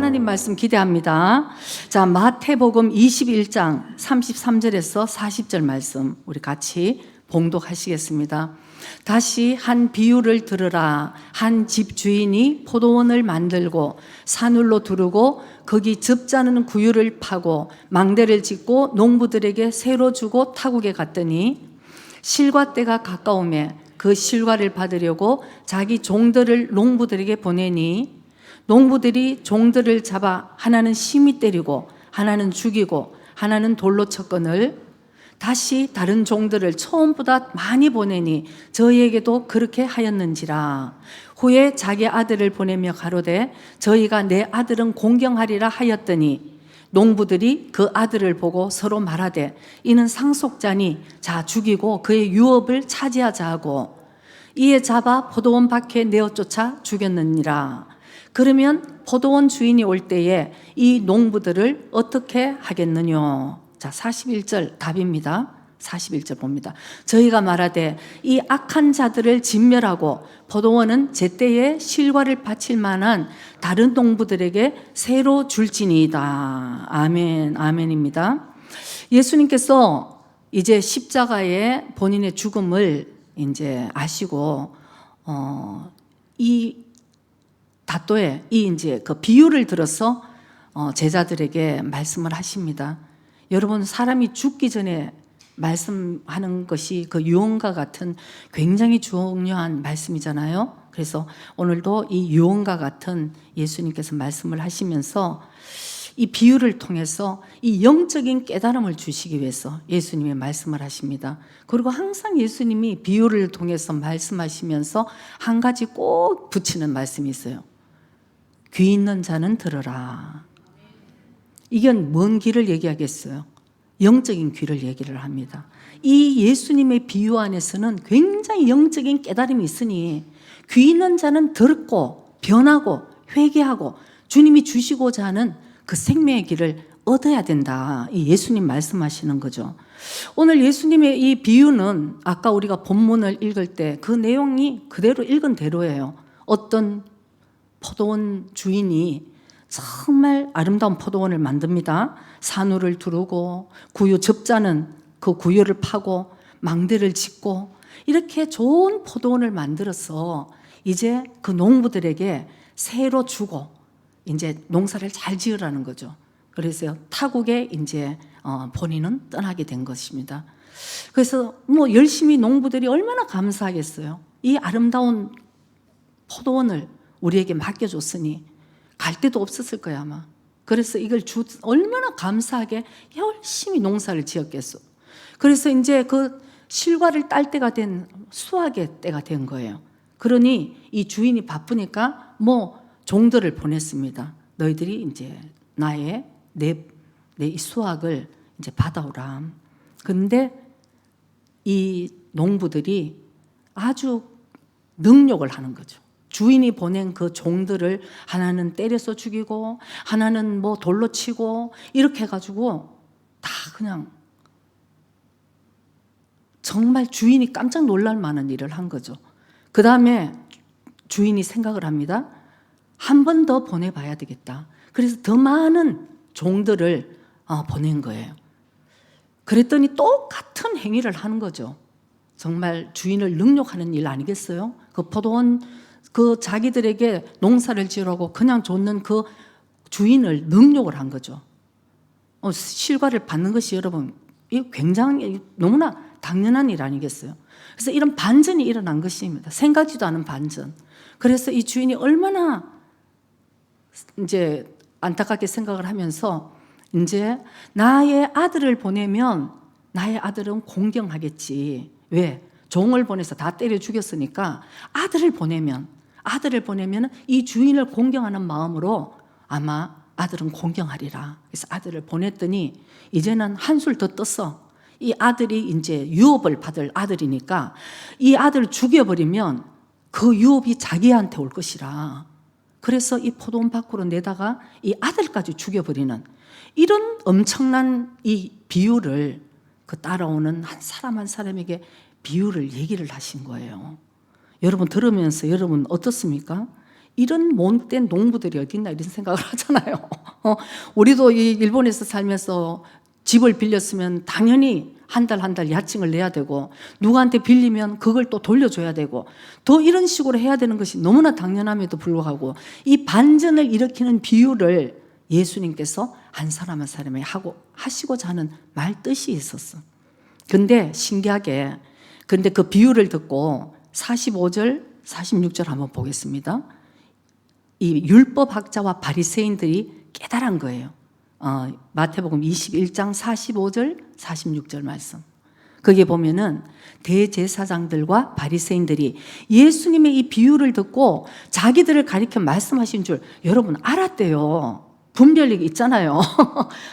하나님 말씀 기대합니다. 자, 마태복음 21장 33절에서 40절 말씀 우리 같이 봉독하시겠습니다. 다시 한 비유를 들으라. 한 집 주인이 포도원을 만들고 산울로 두르고 거기 즙자는 구유를 파고 망대를 짓고 농부들에게 새로 주고 타국에 갔더니 실과 때가 가까우매 그 실과를 받으려고 자기 종들을 농부들에게 보내니 농부들이 종들을 잡아 하나는 심히 때리고 하나는 죽이고 하나는 돌로 쳤거늘 다시 다른 종들을 처음보다 많이 보내니 저희에게도 그렇게 하였는지라. 후에 자기 아들을 보내며 가로되 저희가 내 아들은 공경하리라 하였더니 농부들이 그 아들을 보고 서로 말하되 이는 상속자니 자 죽이고 그의 유업을 차지하자 하고 이에 잡아 포도원 밖에 내어 쫓아 죽였느니라. 그러면 포도원 주인이 올 때에 이 농부들을 어떻게 하겠느냐. 자, 41절 답입니다. 41절 봅니다. 저희가 말하되 이 악한 자들을 진멸하고 포도원은 제때에 실과를 바칠 만한 다른 농부들에게 새로 줄지니이다. 아멘, 아멘입니다. 예수님께서 이제 십자가에 본인의 죽음을 이제 아시고 이 다또에 이 이제 그 비유를 들어서 제자들에게 말씀을 하십니다. 여러분, 사람이 죽기 전에 말씀하는 것이 그 유언과 같은 굉장히 중요한 말씀이잖아요. 그래서 오늘도 이 유언과 같은 예수님께서 말씀을 하시면서 이 비유를 통해서 이 영적인 깨달음을 주시기 위해서 예수님이 말씀을 하십니다. 그리고 항상 예수님이 비유를 통해서 말씀하시면서 한 가지 꼭 붙이는 말씀이 있어요. 귀 있는 자는 들으라. 이건 먼 길을 얘기하겠어요? 영적인 귀를 얘기를 합니다. 이 예수님의 비유 안에서는 굉장히 영적인 깨달음이 있으니 귀 있는 자는 듣고 변하고 회개하고 주님이 주시고자 하는 그 생명의 길을 얻어야 된다. 이 예수님 말씀하시는 거죠. 오늘 예수님의 이 비유는 아까 우리가 본문을 읽을 때 그 내용이 그대로 읽은 대로예요. 어떤 포도원 주인이 정말 아름다운 포도원을 만듭니다. 산울을 두르고 구유 즙자는 그 구유를 파고 망대를 짓고 이렇게 좋은 포도원을 만들어서 이제 그 농부들에게 새로 주고 이제 농사를 잘 지으라는 거죠. 그래서 타국에 이제 본인은 떠나게 된 것입니다. 그래서 뭐 열심히 농부들이 얼마나 감사하겠어요. 이 아름다운 포도원을 우리에게 맡겨줬으니 갈 데도 없었을 거야 아마. 그래서 이걸 얼마나 감사하게 열심히 농사를 지었겠어. 그래서 이제 그 실과를 딸 때가 된 수확의 때가 된 거예요. 그러니 이 주인이 바쁘니까 뭐 종들을 보냈습니다. 너희들이 이제 나의 내 수확을 이제 받아오라. 그런데 이 농부들이 아주 능욕을 하는 거죠. 주인이 보낸 그 종들을 하나는 때려서 죽이고 하나는 뭐 돌로 치고 이렇게 해가지고 다 그냥 정말 주인이 깜짝 놀랄 만한 일을 한 거죠. 그 다음에 주인이 생각을 합니다. 한 번 더 보내봐야 되겠다. 그래서 더 많은 종들을 보낸 거예요. 그랬더니 똑같은 행위를 하는 거죠. 정말 주인을 능욕하는 일 아니겠어요? 그 포도원 그 자기들에게 농사를 지으라고 그냥 줬는 그 주인을 능욕을 한 거죠. 실과를 받는 것이 여러분 이 굉장히 너무나 당연한 일 아니겠어요? 그래서 이런 반전이 일어난 것입니다. 생각지도 않은 반전. 그래서 이 주인이 얼마나 이제 안타깝게 생각을 하면서 이제 나의 아들을 보내면 나의 아들은 공경하겠지. 왜? 종을 보내서 다 때려 죽였으니까 아들을 보내면 이 주인을 공경하는 마음으로 아마 아들은 공경하리라. 그래서 아들을 보냈더니 이제는 한술 더 떴어. 이 아들이 이제 유업을 받을 아들이니까 이 아들을 죽여버리면 그 유업이 자기한테 올 것이라. 그래서 이 포도원 밖으로 내다가 이 아들까지 죽여버리는 이런 엄청난 이 비유를 그 따라오는 한 사람 한 사람에게 비유를 얘기를 하신 거예요. 여러분 들으면서 여러분 어떻습니까? 이런 못된 농부들이 어디 있나 이런 생각을 하잖아요. 우리도 이 일본에서 살면서 집을 빌렸으면 당연히 한 달 한 달 야칭을 내야 되고 누구한테 빌리면 그걸 또 돌려줘야 되고 더 이런 식으로 해야 되는 것이 너무나 당연함에도 불구하고 이 반전을 일으키는 비유를 예수님께서 한 사람 한 사람이 하시고자 하는 말 뜻이 있었어. 근데 신기하게 근데 그 비유를 듣고 45절 46절 한번 보겠습니다. 이 율법학자와 바리새인들이 깨달은 거예요. 마태복음 21장 45절 46절 말씀. 거기에 보면은 대제사장들과 바리새인들이 예수님의 이 비유를 듣고 자기들을 가리켜 말씀하신 줄 여러분 알았대요. 분별력이 있잖아요.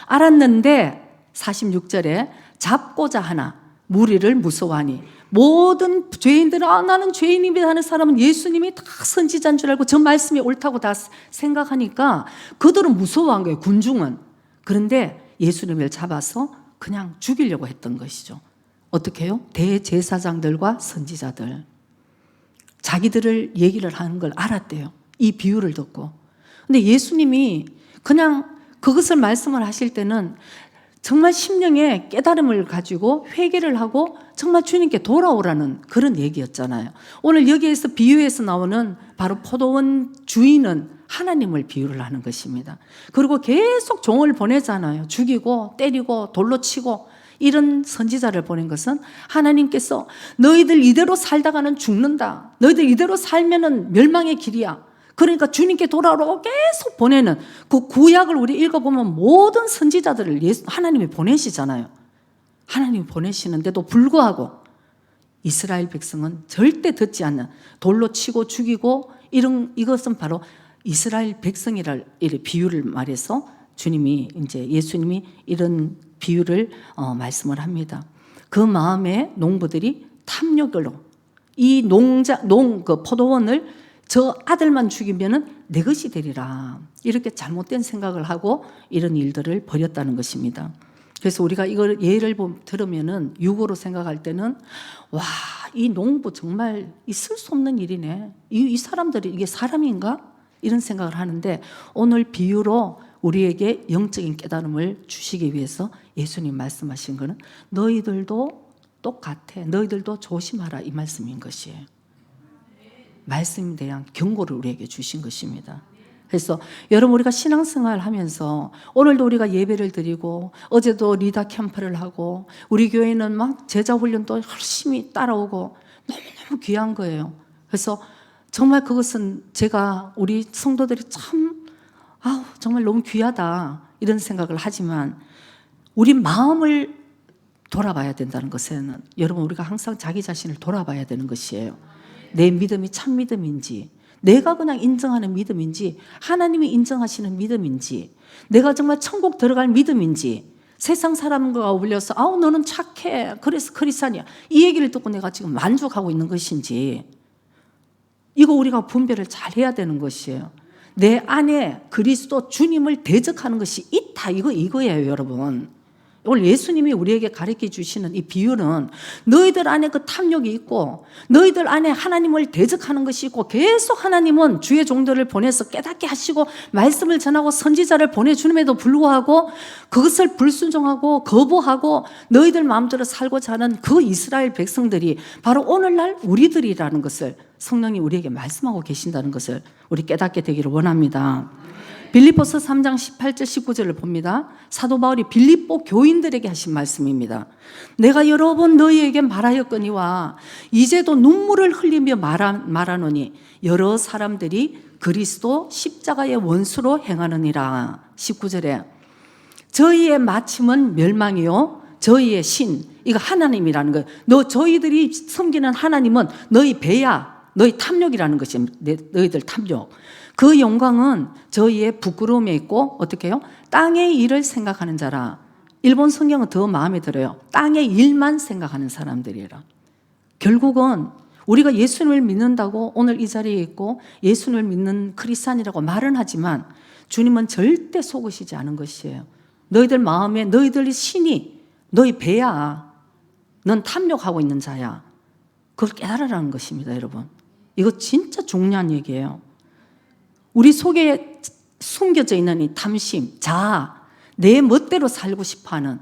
알았는데 46절에 잡고자 하나 무리를 무서워하니 모든 죄인들은 나는 죄인입니다 하는 사람은 예수님이 다 선지자인 줄 알고 저 말씀이 옳다고 다 생각하니까 그들은 무서워한 거예요. 군중은. 그런데 예수님을 잡아서 그냥 죽이려고 했던 것이죠. 어떻게 해요? 대제사장들과 선지자들 자기들을 얘기를 하는 걸 알았대요. 이 비유를 듣고. 근데 예수님이 그냥 그것을 말씀을 하실 때는 정말 심령의 깨달음을 가지고 회개를 하고 정말 주님께 돌아오라는 그런 얘기였잖아요. 오늘 여기에서 비유에서 나오는 바로 포도원 주인은 하나님을 비유를 하는 것입니다. 그리고 계속 종을 보내잖아요. 죽이고 때리고 돌로 치고 이런 선지자를 보낸 것은 하나님께서 너희들 이대로 살다가는 죽는다. 너희들 이대로 살면은 멸망의 길이야. 그러니까 주님께 돌아오라고 계속 보내는 그 구약을 우리 읽어보면 모든 선지자들을 하나님이 보내시잖아요. 하나님이 보내시는데도 불구하고 이스라엘 백성은 절대 듣지 않는 돌로 치고 죽이고 이것은 바로 이스라엘 백성이라 비유를 말해서 주님이 이제 예수님이 이런 비유를 말씀을 합니다. 그 마음에 농부들이 탐욕으로 이 그 포도원을 저 아들만 죽이면은 내 것이 되리라. 이렇게 잘못된 생각을 하고 이런 일들을 벌였다는 것입니다. 그래서 우리가 이걸 예를 들으면은 육으로 생각할 때는 와, 이 농부 정말 있을 수 없는 일이네. 이 사람들이 이게 사람인가? 이런 생각을 하는데 오늘 비유로 우리에게 영적인 깨달음을 주시기 위해서 예수님 말씀하신 것은 너희들도 똑같아. 너희들도 조심하라 이 말씀인 것이에요. 말씀에 대한 경고를 우리에게 주신 것입니다. 그래서 여러분 우리가 신앙생활 하면서 오늘도 우리가 예배를 드리고 어제도 리더 캠프를 하고 우리 교회는 막 제자훈련도 열심히 따라오고 너무너무 귀한 거예요. 그래서 정말 그것은 제가 우리 성도들이 참 정말 너무 귀하다 이런 생각을 하지만 우리 마음을 돌아봐야 된다는 것에는 여러분 우리가 항상 자기 자신을 돌아봐야 되는 것이에요. 내 믿음이 참 믿음인지 내가 그냥 인정하는 믿음인지 하나님이 인정하시는 믿음인지 내가 정말 천국 들어갈 믿음인지 세상 사람과 어울려서 너는 착해 그래서 크리스찬이야 이 얘기를 듣고 내가 지금 만족하고 있는 것인지 이거 우리가 분별을 잘 해야 되는 것이에요. 내 안에 그리스도 주님을 대적하는 것이 있다 이거예요 여러분. 오늘 예수님이 우리에게 가르쳐 주시는 이 비유는 너희들 안에 그 탐욕이 있고 너희들 안에 하나님을 대적하는 것이 있고 계속 하나님은 주의 종들을 보내서 깨닫게 하시고 말씀을 전하고 선지자를 보내주는에도 불구하고 그것을 불순종하고 거부하고 너희들 마음대로 살고자 하는 그 이스라엘 백성들이 바로 오늘날 우리들이라는 것을 성령이 우리에게 말씀하고 계신다는 것을 우리 깨닫게 되기를 원합니다. 빌립보서 3장 18절 19절을 봅니다. 사도 바울이 빌립보 교인들에게 하신 말씀입니다. 내가 여러 번 너희에게 말하였거니와 이제도 눈물을 흘리며 말하노니 여러 사람들이 그리스도 십자가의 원수로 행하느니라. 19절에 저희의 마침은 멸망이요 저희의 신 이거 하나님이라는 거예요. 저희들이 섬기는 하나님은 너희 배야 너희 탐욕이라는 것이 너희들 탐욕 그 영광은 저희의 부끄러움에 있고 어떻게 해요? 땅의 일을 생각하는 자라. 일본 성경은 더 마음에 들어요. 땅의 일만 생각하는 사람들이라. 결국은 우리가 예수님을 믿는다고 오늘 이 자리에 있고 예수님을 믿는 크리스찬이라고 말은 하지만 주님은 절대 속으시지 않은 것이에요. 너희들 마음에 너희들의 신이 너희 배야. 넌 탐욕하고 있는 자야. 그걸 깨달으라는 것입니다 여러분. 이거 진짜 중요한 얘기예요. 우리 속에 숨겨져 있는 이 탐심, 자아, 내 멋대로 살고 싶어하는,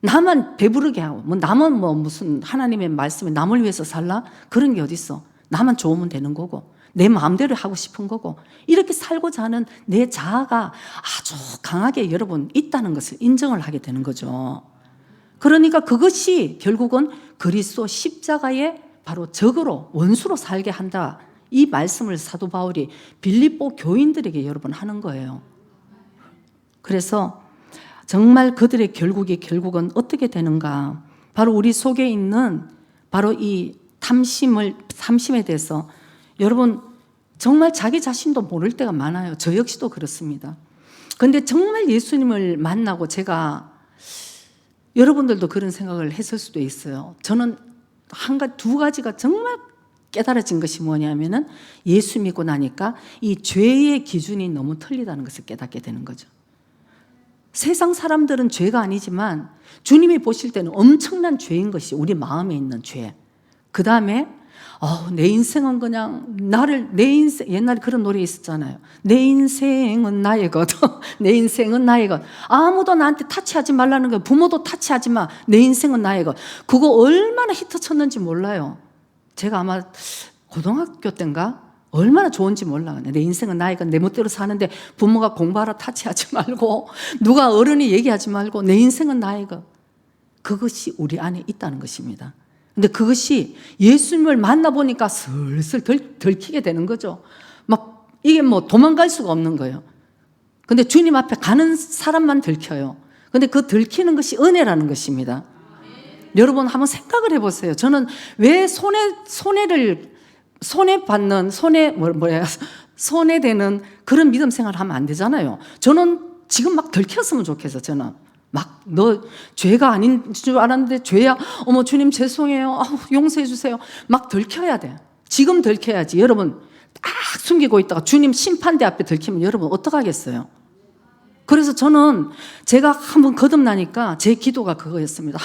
나만 배부르게 하고, 남은 무슨 하나님의 말씀에 남을 위해서 살라? 그런 게 어딨어. 나만 좋으면 되는 거고, 내 마음대로 하고 싶은 거고, 이렇게 살고자 하는 내 자아가 아주 강하게 여러분 있다는 것을 인정을 하게 되는 거죠. 그러니까 그것이 결국은 그리스도 십자가의 바로 적으로, 원수로 살게 한다. 이 말씀을 사도 바울이 빌립보 교인들에게 여러분 하는 거예요. 그래서 정말 그들의 결국은 어떻게 되는가? 바로 우리 속에 있는 바로 이 탐심에 대해서 여러분 정말 자기 자신도 모를 때가 많아요. 저 역시도 그렇습니다. 그런데 정말 예수님을 만나고 제가, 여러분들도 그런 생각을 했을 수도 있어요. 저는 두 가지가 정말 깨달아진 것이 뭐냐면은 예수 믿고 나니까 이 죄의 기준이 너무 틀리다는 것을 깨닫게 되는 거죠. 세상 사람들은 죄가 아니지만 주님이 보실 때는 엄청난 죄인 것이 우리 마음에 있는 죄. 그 다음에 내 인생은 그냥 내 인생, 옛날에 그런 노래 있었잖아요. 내 인생은 나의 것. 내 인생은 나의 것. 아무도 나한테 타치하지 말라는 거예요. 부모도 타치하지 마. 내 인생은 나의 것. 그거 얼마나 히트 쳤는지 몰라요. 제가 아마 고등학교 때인가 얼마나 좋은지 몰라. 내 인생은 나의 것. 내 멋대로 사는데 부모가 공부하라 타치하지 말고, 누가 어른이 얘기하지 말고, 내 인생은 나의 것. 그것이 우리 안에 있다는 것입니다. 근데 그것이 예수님을 만나보니까 슬슬 들키게 되는 거죠. 막 이게 도망갈 수가 없는 거예요. 근데 주님 앞에 가는 사람만 들켜요. 근데 그 들키는 것이 은혜라는 것입니다. 여러분 한번 생각을 해보세요. 저는 왜 손해되는 그런 믿음 생활을 하면 안 되잖아요. 저는 지금 막 들켰으면 좋겠어. 저는 너 죄가 아닌 줄 알았는데 죄야. 어머 주님 죄송해요. 용서해 주세요. 막 들켜야 돼. 지금 들켜야지. 여러분 딱 숨기고 있다가 주님 심판대 앞에 들키면 여러분 어떡하겠어요? 그래서 저는 제가 한번 거듭나니까 제 기도가 그거였습니다.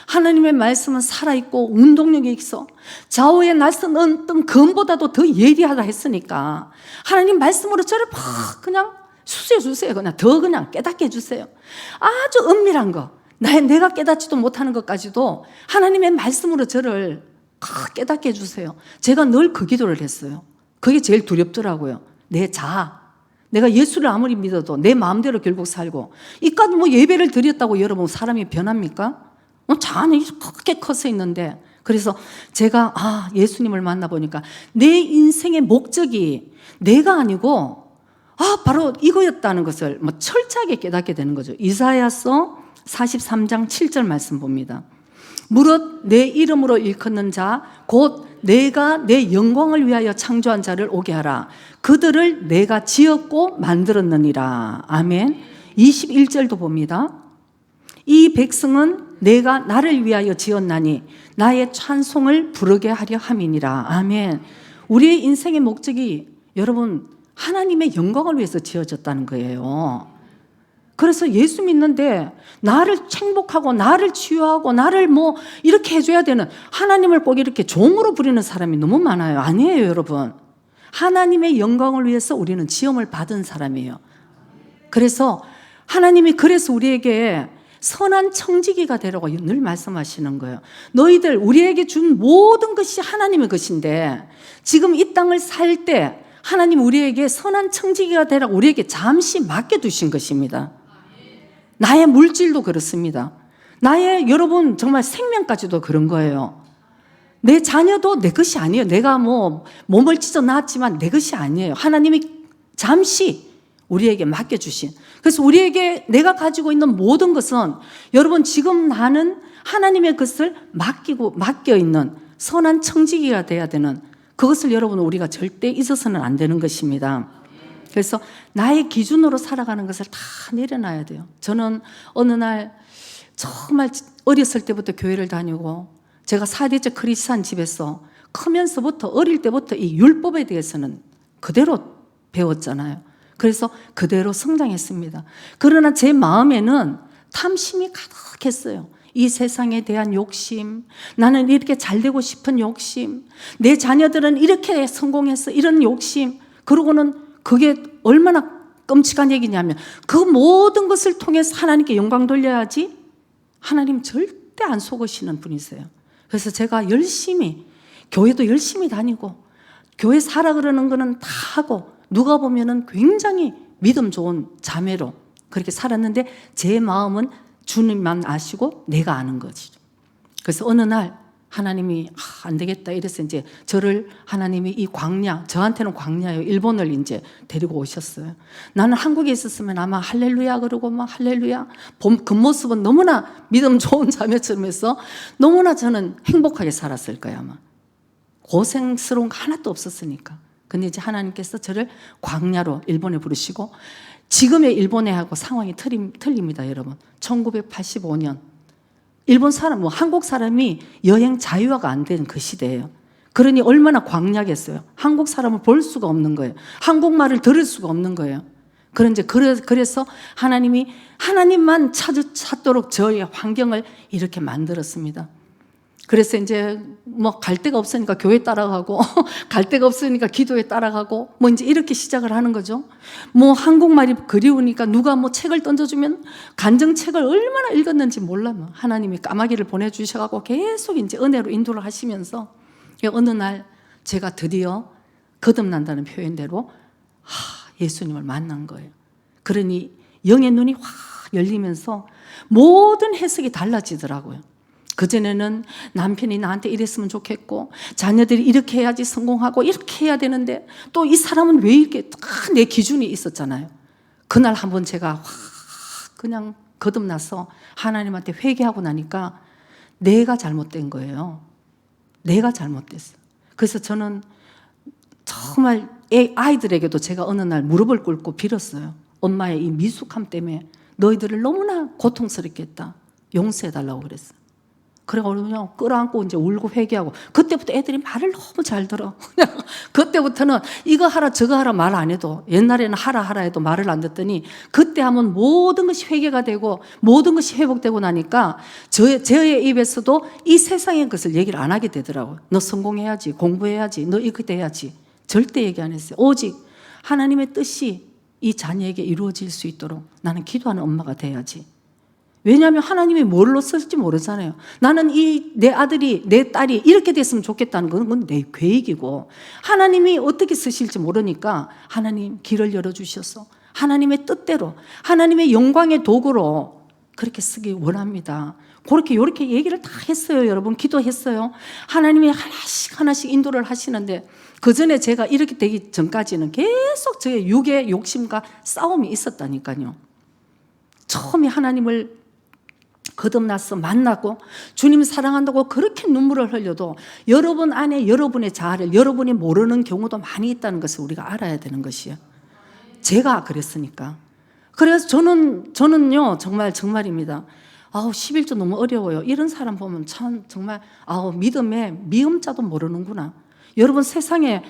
하나님의 말씀은 살아있고 운동력이 있어. 좌우의 낯선 어떤 검보다도 더 예리하다 했으니까 하나님 말씀으로 저를 막 그냥 수수해 주세요. 그냥 깨닫게 해주세요. 아주 은밀한 거, 내가 깨닫지도 못하는 것까지도 하나님의 말씀으로 저를 깨닫게 해주세요. 제가 늘 그 기도를 했어요. 그게 제일 두렵더라고요. 내 자아, 내가 예수를 아무리 믿어도 내 마음대로 결국 살고, 이까지 예배를 드렸다고 여러분 사람이 변합니까? 자아는 크게 커서 있는데. 그래서 제가 예수님을 만나보니까 내 인생의 목적이 내가 아니고 바로 이거였다는 것을 철저하게 깨닫게 되는 거죠. 이사야서 43장 7절 말씀 봅니다. 무릇 내 이름으로 일컫는 자 곧 내가 내 영광을 위하여 창조한 자를 오게 하라. 그들을 내가 지었고 만들었느니라. 아멘. 21절도 봅니다. 이 백성은 내가 나를 위하여 지었나니 나의 찬송을 부르게 하려 함이니라. 아멘. 우리의 인생의 목적이 여러분 하나님의 영광을 위해서 지어졌다는 거예요. 그래서 예수 믿는데 나를 행복하고 나를 치유하고 나를 이렇게 해줘야 되는, 하나님을 꼭 이렇게 종으로 부리는 사람이 너무 많아요. 아니에요 여러분. 하나님의 영광을 위해서 우리는 지음을 받은 사람이에요. 그래서 하나님이 그래서 우리에게 선한 청지기가 되라고 늘 말씀하시는 거예요. 너희들 우리에게 준 모든 것이 하나님의 것인데 지금 이 땅을 살 때 하나님 우리에게 선한 청지기가 되라고 우리에게 잠시 맡겨두신 것입니다. 나의 물질도 그렇습니다. 나의 여러분 정말 생명까지도 그런 거예요. 내 자녀도 내 것이 아니에요. 내가 몸을 찢어 낳았지만 내 것이 아니에요. 하나님이 잠시 우리에게 맡겨주신. 그래서 우리에게 내가 가지고 있는 모든 것은 여러분 지금 나는 하나님의 것을 맡겨있는 선한 청지기가 돼야 되는, 그것을 여러분 우리가 절대 잊어서는 안 되는 것입니다. 그래서 나의 기준으로 살아가는 것을 다 내려놔야 돼요. 저는 어느 날 정말 어렸을 때부터 교회를 다니고 제가 4대째 크리스찬 집에서 크면서부터 어릴 때부터 이 율법에 대해서는 그대로 배웠잖아요. 그래서 그대로 성장했습니다. 그러나 제 마음에는 탐심이 가득했어요. 이 세상에 대한 욕심, 나는 이렇게 잘 되고 싶은 욕심, 내 자녀들은 이렇게 성공해서 이런 욕심, 그러고는 그게 얼마나 끔찍한 얘기냐면 그 모든 것을 통해서 하나님께 영광 돌려야지 하나님 절대 안 속으시는 분이세요. 그래서 제가 열심히 교회도 열심히 다니고 교회 사라 그러는 거는 다 하고 누가 보면은 굉장히 믿음 좋은 자매로 그렇게 살았는데 제 마음은 주님만 아시고 내가 아는 거지. 그래서 어느 날 하나님이 안 되겠다 이래서 이제 저를 하나님이 이 광야, 저한테는 광야예요. 일본을 이제 데리고 오셨어요. 나는 한국에 있었으면 아마 할렐루야 그러고 막 할렐루야 그 모습은 너무나 믿음 좋은 자매처럼 해서 너무나 저는 행복하게 살았을 거예요 아마. 고생스러운 거 하나도 없었으니까. 근데 이제 하나님께서 저를 광야로 일본에 부르시고 지금의 일본에하고 상황이 틀립니다 여러분. 1985년 일본 사람, 한국 사람이 여행 자유화가 안 된 그 시대예요. 그러니 얼마나 광야겠어요. 한국 사람을 볼 수가 없는 거예요. 한국말을 들을 수가 없는 거예요. 그래서 하나님이 하나님만 찾도록 저의 환경을 이렇게 만들었습니다. 그래서 이제 뭐 갈 데가 없으니까 교회 따라가고 갈 데가 없으니까 기도에 따라가고 뭐 이제 이렇게 시작을 하는 거죠. 뭐 한국말이 그리우니까 누가 뭐 책을 던져주면 간증책을 얼마나 읽었는지 몰라. 뭐 하나님이 까마귀를 보내주셔가지고 계속 이제 은혜로 인도를 하시면서 어느 날 제가 드디어 거듭난다는 표현대로 예수님을 만난 거예요. 그러니 영의 눈이 확 열리면서 모든 해석이 달라지더라고요. 그전에는 남편이 나한테 이랬으면 좋겠고 자녀들이 이렇게 해야지 성공하고 이렇게 해야 되는데 또 이 사람은 왜 이렇게 내 기준이 있었잖아요. 그날 한번 제가 확 그냥 거듭나서 하나님한테 회개하고 나니까 내가 잘못된 거예요. 내가 잘못됐어요. 그래서 저는 정말 아이들에게도 제가 어느 날 무릎을 꿇고 빌었어요. 엄마의 이 미숙함 때문에 너희들을 너무나 고통스럽게 했다. 용서해달라고 그랬어요. 그래가지고 그냥 끌어안고 이제 울고 회개하고 그때부터 애들이 말을 너무 잘 들어. 그때부터는 이거 하라 저거 하라 말 안 해도 옛날에는 하라 해도 말을 안 듣더니 그때 하면 모든 것이 회개가 되고 모든 것이 회복되고 나니까 저의 입에서도 이 세상의 것을 얘기를 안 하게 되더라고요. 너 성공해야지 공부해야지 너 이렇게 돼야지 절대 얘기 안 했어요. 오직 하나님의 뜻이 이 자녀에게 이루어질 수 있도록 나는 기도하는 엄마가 돼야지. 왜냐하면 하나님이 뭘로 쓸지 모르잖아요. 나는 내 아들이 내 딸이 이렇게 됐으면 좋겠다는 건 내 계획이고 하나님이 어떻게 쓰실지 모르니까 하나님 길을 열어주셔서 하나님의 뜻대로 하나님의 영광의 도구로 그렇게 쓰기 원합니다. 그렇게 이렇게 얘기를 다 했어요. 여러분 기도했어요. 하나님이 하나씩 인도를 하시는데 그전에 제가 이렇게 되기 전까지는 계속 저의 육의 욕심과 싸움이 있었다니까요. 처음에 하나님을 거듭나서 만나고 주님 사랑한다고 그렇게 눈물을 흘려도 여러분 안에 여러분의 자아를 여러분이 모르는 경우도 많이 있다는 것을 우리가 알아야 되는 것이에요. 제가 그랬으니까. 그래서 저는요 정말입니다. 11조 너무 어려워요. 이런 사람 보면 참 정말 믿음에 미음자도 모르는구나. 여러분 세상에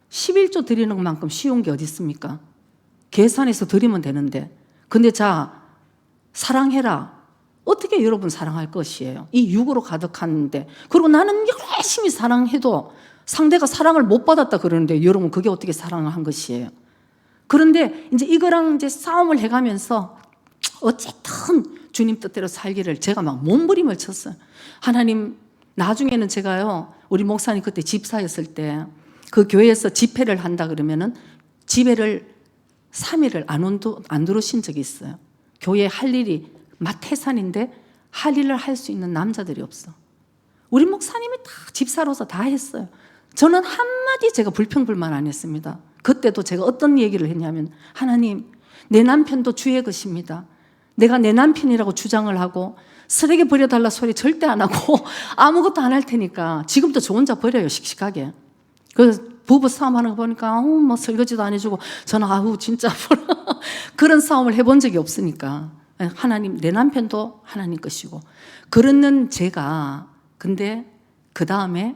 11조 드리는 것만큼 쉬운 게 어디 있습니까? 계산해서 드리면 되는데 근데 자 사랑해라. 어떻게 여러분 사랑할 것이에요? 이 육으로 가득한데 그리고 나는 열심히 사랑해도 상대가 사랑을 못 받았다 그러는데 여러분 그게 어떻게 사랑을 한 것이에요? 그런데 이제 이거랑 이제 싸움을 해가면서 어쨌든 주님 뜻대로 살기를 제가 막 몸부림을 쳤어요. 하나님 나중에는 제가요 우리 목사님 그때 집사였을 때 그 교회에서 집회를 한다 그러면은 집회를 3일을 안 들어오신 적이 있어요. 교회에 할 일이 마태산인데 할 일을 할 수 있는 남자들이 없어. 우리 목사님이 다 집사로서 다 했어요. 저는 한마디 제가 불평불만 안 했습니다. 그때도 제가 어떤 얘기를 했냐면 하나님 내 남편도 주의 것입니다. 내가 내 남편이라고 주장을 하고 쓰레기 버려달라 소리 절대 안 하고 아무것도 안 할 테니까 지금도 저 혼자 버려요 씩씩하게. 그래서 부부 싸움하는 거 보니까 뭐 설거지도 안 해주고 저는 진짜 그런 싸움을 해본 적이 없으니까 하나님 내 남편도 하나님 것이고 그러는 제가 근데 그 다음에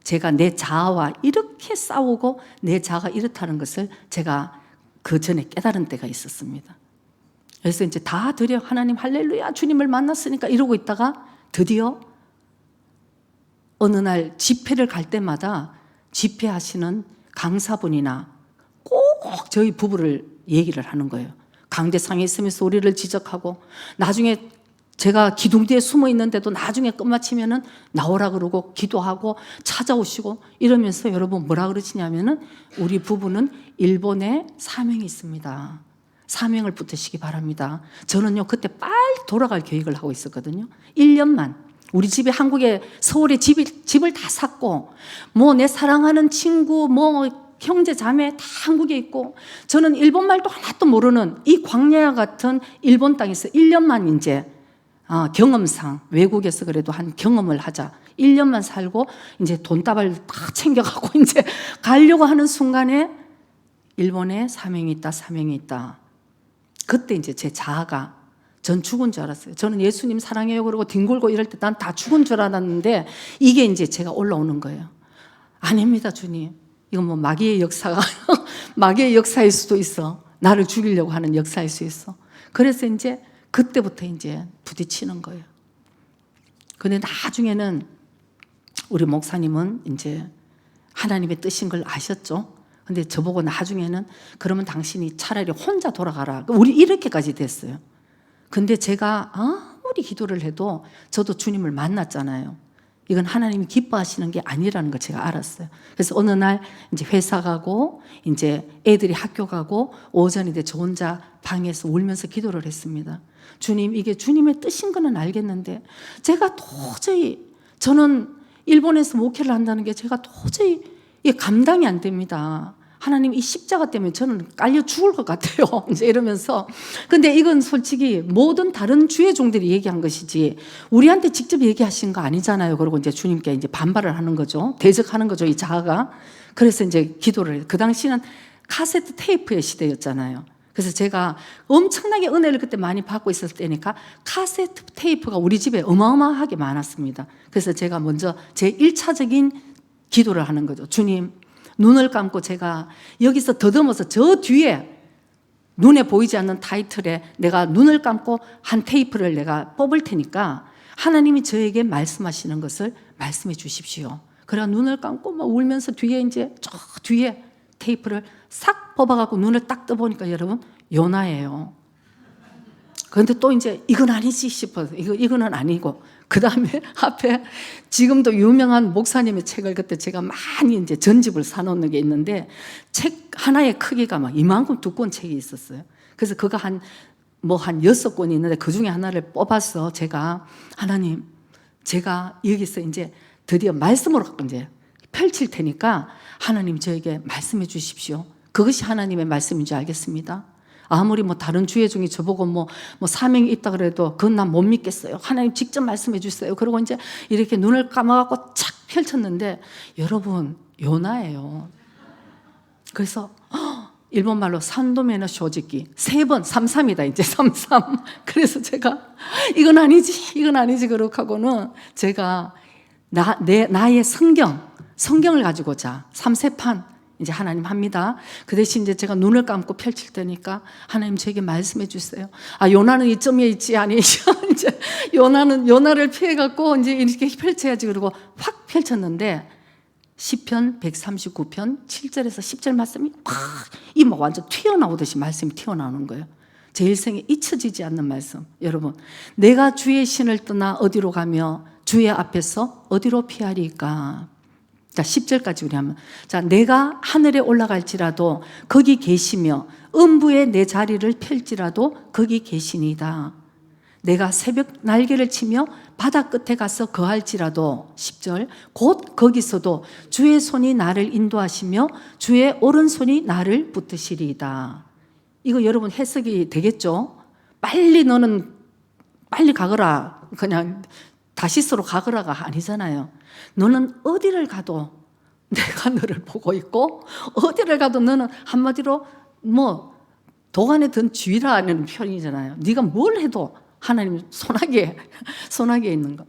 제가 내 자아와 이렇게 싸우고 내 자아가 이렇다는 것을 제가 그 전에 깨달은 때가 있었습니다. 그래서 이제 다 드려 하나님 할렐루야 주님을 만났으니까 이러고 있다가 드디어 어느 날 집회를 갈 때마다 집회하시는 강사분이나 꼭 꼭 저희 부부를 얘기를 하는 거예요. 강대상에 있으면서 우리를 지적하고, 나중에 제가 기둥 뒤에 숨어 있는데도 나중에 끝마치면은 나오라 그러고 기도하고 찾아오시고 이러면서, 여러분 뭐라 그러시냐면은, 우리 부부는 일본에 사명이 있습니다. 사명을 붙으시기 바랍니다. 저는요 그때 빨리 돌아갈 계획을 하고 있었거든요. 1년만. 우리 집에, 한국에 서울에 집을 다 샀고, 뭐 내 사랑하는 친구, 뭐 형제 자매 다 한국에 있고, 저는 일본 말도 하나도 모르는 이 광야와 같은 일본 땅에서 1년만 이제 경험상, 외국에서 그래도 한 경험을 하자, 1년만 살고 이제 돈다발 다 챙겨가고 이제 가려고 하는 순간에 일본에 사명이 있다, 사명이 있다. 그때 이제 제 자아가, 전 죽은 줄 알았어요. 저는 예수님 사랑해요 그러고 뒹굴고 이럴 때 난 다 죽은 줄 알았는데, 이게 이제 제가 올라오는 거예요. 아닙니다, 주님. 이건 뭐 마귀의 역사가 마귀의 역사일 수도 있어. 나를 죽이려고 하는 역사일 수 있어. 그래서 이제 그때부터 이제 부딪히는 거예요. 근데 나중에는 우리 목사님은 이제 하나님의 뜻인 걸 아셨죠. 근데 저보고 나중에는, 그러면 당신이 차라리 혼자 돌아가라. 우리 이렇게까지 됐어요. 근데 제가 아무리 기도를 해도 저도 주님을 만났잖아요. 이건 하나님이 기뻐하시는 게 아니라는 걸 제가 알았어요. 그래서 어느 날 이제 회사 가고 이제 애들이 학교 가고 오전인데 저 혼자 방에서 울면서 기도를 했습니다. 주님, 이게 주님의 뜻인 거는 알겠는데 제가 도저히, 저는 일본에서 목회를 한다는 게 제가 도저히 이게 감당이 안 됩니다. 하나님, 이 십자가 때문에 저는 깔려 죽을 것 같아요. 이제 이러면서. 근데 이건 솔직히 모든 다른 주의 종들이 얘기한 것이지 우리한테 직접 얘기하신 거 아니잖아요. 그리고 이제 주님께 이제 반발을 하는 거죠. 대적하는 거죠, 이 자아가. 그래서 이제 기도를 해요. 그 당시는 카세트 테이프의 시대였잖아요. 그래서 제가 엄청나게 은혜를 그때 많이 받고 있었을 때니까 카세트 테이프가 우리 집에 어마어마하게 많았습니다. 그래서 제가 먼저 제 1차적인 기도를 하는 거죠. 주님, 눈을 감고 제가 여기서 더듬어서 저 뒤에 눈에 보이지 않는 타이틀에 내가 눈을 감고 한 테이프를 내가 뽑을 테니까 하나님이 저에게 말씀하시는 것을 말씀해 주십시오. 그래가 눈을 감고 막 울면서 뒤에 이제 저 뒤에 테이프를 싹 뽑아갖고 눈을 딱 떠보니까 여러분, 요나예요. 그런데 또 이제 이건 아니지 싶어서 이거는 아니고, 그 다음에 앞에 지금도 유명한 목사님의 책을 그때 제가 많이 이제 전집을 사놓는 게 있는데, 책 하나의 크기가 막 이만큼 두꺼운 책이 있었어요. 그래서 그거 한 6권이 있는데 그 중에 하나를 뽑아서 제가, 하나님, 제가 여기서 이제 드디어 말씀으로 이제 펼칠 테니까 하나님 저에게 말씀해 주십시오. 그것이 하나님의 말씀인 줄 알겠습니다. 아무리 뭐 다른 주의 종이 저보고 뭐 사명이 있다 그래도 그건 난 못 믿겠어요. 하나님 직접 말씀해 주세요. 그리고 이제 이렇게 눈을 감아갖고 착 펼쳤는데, 여러분, 요나예요. 그래서 일본말로 산도메너 쇼지기 3번, 33이다 이제 33. 그래서 제가 이건 아니지 그렇게 하고는 제가 나의 성경을 가지고 자 3세판 이제 하나님 합니다. 그 대신 이제 제가 눈을 감고 펼칠 테니까 하나님 저에게 말씀해 주세요. 요나는 이점에 있지 아니죠. 이제 요나를 피해갖고 이제 이렇게 펼쳐야지. 그리고 확 펼쳤는데 시편 139편 7절에서 10절 말씀이 막 완전 튀어나오듯이 말씀이 튀어나오는 거예요. 제 일생에 잊혀지지 않는 말씀. 여러분, 내가 주의 신을 떠나 어디로 가며 주의 앞에서 어디로 피하리까? 자, 10절까지 우리 한번. 자, 내가 하늘에 올라갈지라도 거기 계시며 음부에 내 자리를 펼지라도 거기 계시니이다. 내가 새벽 날개를 치며 바다 끝에 가서 거할지라도 10절 곧 거기서도 주의 손이 나를 인도하시며 주의 오른손이 나를 붙드시리이다. 이거 여러분 해석이 되겠죠? 너는 빨리 가거라, 그냥 다시스로 가거라가 아니잖아요. 너는 어디를 가도 내가 너를 보고 있고, 어디를 가도 너는 한마디로 도간에 든 쥐라는 표현이잖아요. 네가 뭘 해도 하나님 손아귀에 있는 거.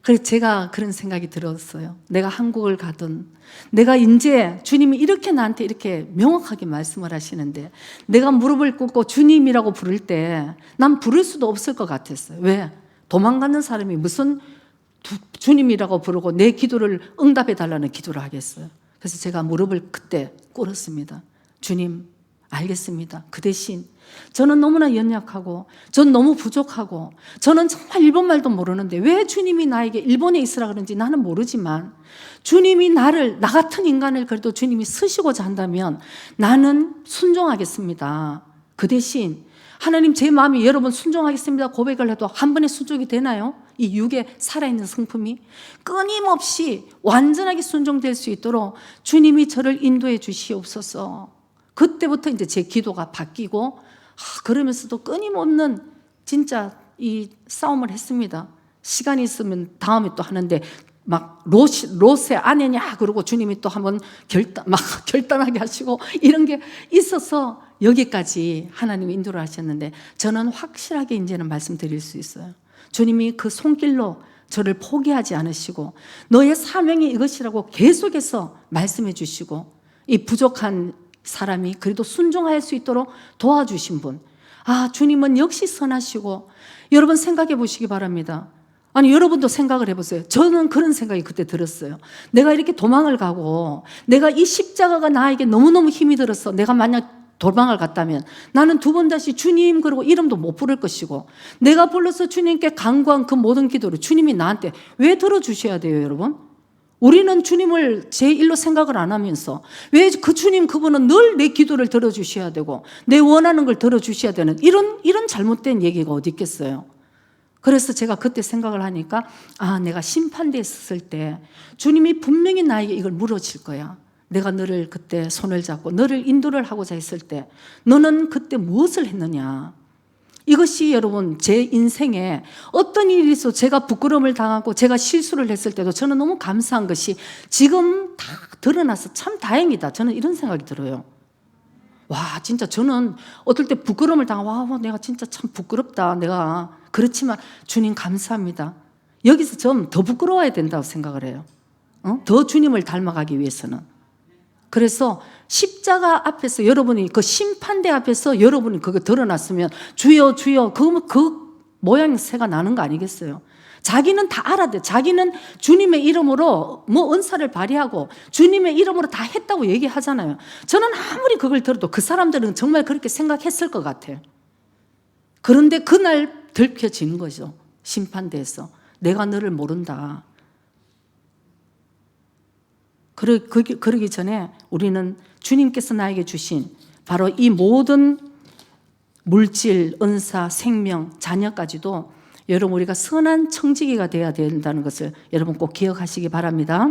그래서 제가 그런 생각이 들었어요. 내가 한국을 가든, 내가 이제 주님이 이렇게 나한테 이렇게 명확하게 말씀을 하시는데 내가 무릎을 꿇고 주님이라고 부를 때 난 부를 수도 없을 것 같았어요. 왜? 도망가는 사람이 무슨 주님이라고 부르고 내 기도를 응답해 달라는 기도를 하겠어요. 그래서 제가 무릎을 그때 꿇었습니다. 주님, 알겠습니다. 그 대신 저는 너무나 연약하고 전 너무 부족하고 저는 정말 일본말도 모르는데 왜 주님이 나에게 일본에 있으라 그런지 나는 모르지만 주님이 나를, 나 같은 인간을 그래도 주님이 쓰시고자 한다면 나는 순종하겠습니다. 그 대신 하나님 제 마음이 여러분 순종하겠습니다 고백을 해도 한 번에 순종이 되나요? 이 육에 살아있는 성품이 끊임없이 완전하게 순종될 수 있도록 주님이 저를 인도해 주시옵소서. 그때부터 이제 제 기도가 바뀌고 그러면서도 끊임없는 진짜 이 싸움을 했습니다. 시간이 있으면 다음에 또 하는데 막 롯의 아내냐 그러고 주님이 또 한번 결단하게 하시고 이런 게 있어서 여기까지 하나님이 인도를 하셨는데 저는 확실하게 이제는 말씀드릴 수 있어요. 주님이 그 손길로 저를 포기하지 않으시고 너의 사명이 이것이라고 계속해서 말씀해 주시고 이 부족한 사람이 그래도 순종할 수 있도록 도와주신 분. 주님은 역시 선하시고 여러분 생각해 보시기 바랍니다. 아니 여러분도 생각을 해보세요. 저는 그런 생각이 그때 들었어요. 내가 이렇게 도망을 가고 내가 이 십자가가 나에게 너무너무 힘이 들어서 내가 만약 도망을 갔다면 나는 두 번 다시 주님 그러고 이름도 못 부를 것이고 내가 불러서 주님께 간구한 그 모든 기도를 주님이 나한테 왜 들어주셔야 돼요 여러분? 우리는 주님을 제1로 생각을 안 하면서 왜 그 주님 그분은 늘 내 기도를 들어주셔야 되고 내 원하는 걸 들어주셔야 되는 이런 잘못된 얘기가 어디 있겠어요. 그래서 제가 그때 생각을 하니까 내가 심판대에 있었을 때 주님이 분명히 나에게 이걸 물어질 거야. 내가 너를 그때 손을 잡고 너를 인도를 하고자 했을 때 너는 그때 무엇을 했느냐. 이것이 여러분 제 인생에 어떤 일이 있어 제가 부끄러움을 당하고 제가 실수를 했을 때도 저는 너무 감사한 것이 지금 다 드러나서 참 다행이다. 저는 이런 생각이 들어요. 진짜 저는 어떨 때 부끄러움을 당하고 내가 진짜 참 부끄럽다. 내가 그렇지만 주님 감사합니다. 여기서 좀 더 부끄러워야 된다고 생각을 해요. 더 주님을 닮아가기 위해서는. 그래서 십자가 앞에서 여러분이 그 심판대 앞에서 여러분이 그거 드러났으면 주여 주여 그 모양새가 나는 거 아니겠어요? 자기는 다 알아대. 자기는 주님의 이름으로 은사를 발휘하고 주님의 이름으로 다 했다고 얘기하잖아요. 저는 아무리 그걸 들어도 그 사람들은 정말 그렇게 생각했을 것 같아요. 그런데 그날 들켜지는 거죠. 심판대에서 내가 너를 모른다. 그러기 전에 우리는 주님께서 나에게 주신 바로 이 모든 물질, 은사, 생명, 자녀까지도 여러분 우리가 선한 청지기가 되어야 된다는 것을 여러분 꼭 기억하시기 바랍니다.